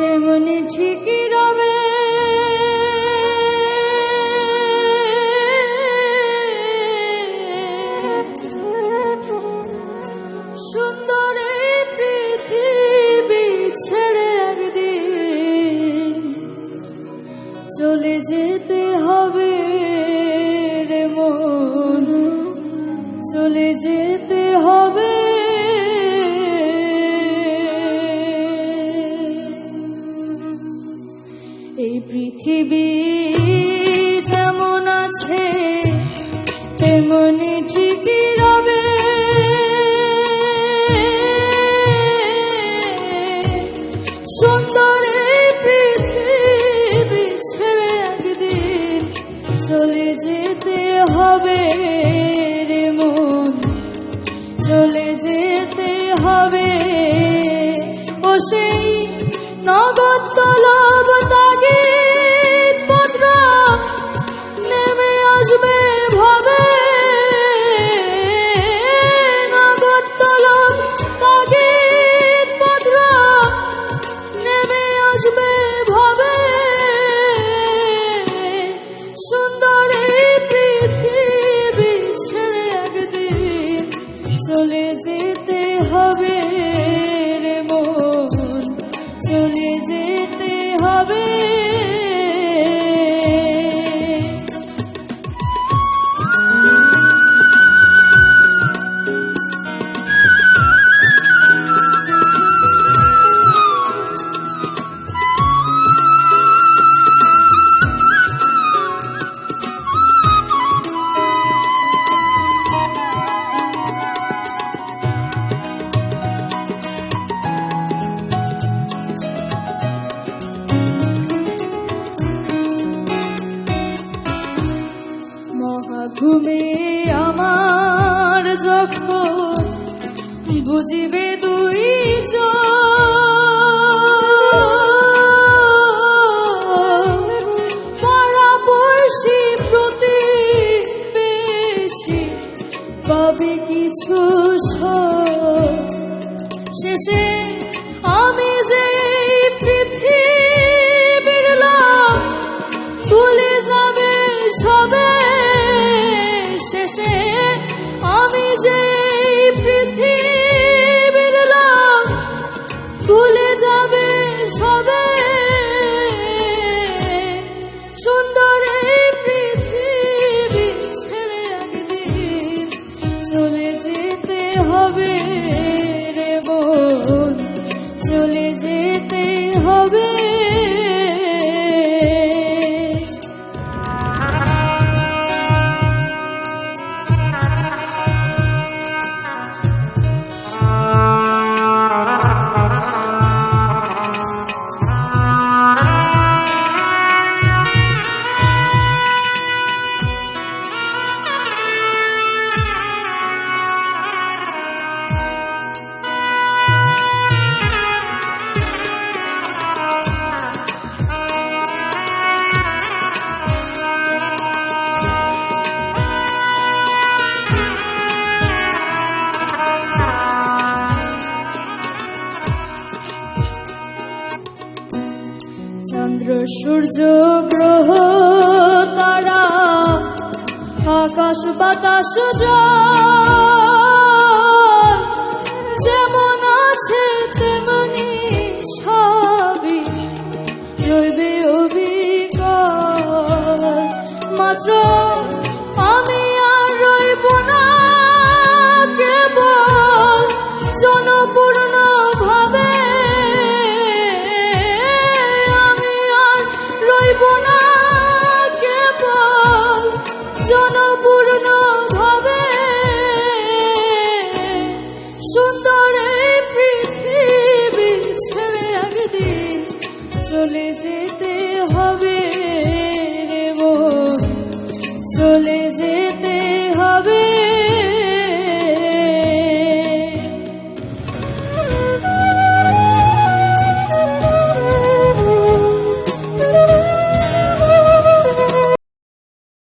তেমনি ঠিকই রবে সুন্দর এই পৃথিবী ছেড়ে একদিন চলে যেতে হবে রে মন, চলে যেতে হবে। এই পৃথিবী যেমন আছে তেমনি ঠিকই রবে, সুন্দর এই পৃথিবী ছেড়ে একদিন চলে যেতে হবে রে মন, চলে যেতে হবে। ও সেই নগদ তলব তাগিদ পত্র নেমে আসবে ভাবে, নগদ তলব তাগিদ পত্র নেমে আসবে ভাবে। সুন্দর এই পৃথিবী ছেড়ে একদিন চলে যেতে হবে রে মন, চলে যেতে হবে। ঘুমে আমার যখন বুঝিবে দুই পাড়াপড়শি প্রতিবেশী পাবে কিছু শেষে আমি যে পৃথিবীর লোক ভুলে যাবে সবে, শেষে আমি যে পৃথিবীর লোক ভুলে যাবে সবে। সুন্দর এই পৃথিবী ছেড়ে একদিন চলে যেতে হবে রে মন, চলে যেতে হবে। চন্দ্র সূর্য গ্রহ তারা আকাশ বাতাস যেমন আছে তেমনি সবই রইবে অবিকল। মাত্র আমি আর রইব না কেবল জনপূর্ণ ভাবে, আমি আর রইব না কেবল জনপূর্ণ ভাবে। সুন্দর এই পৃথিবী ছেড়ে একদিন চলে যেতে হবে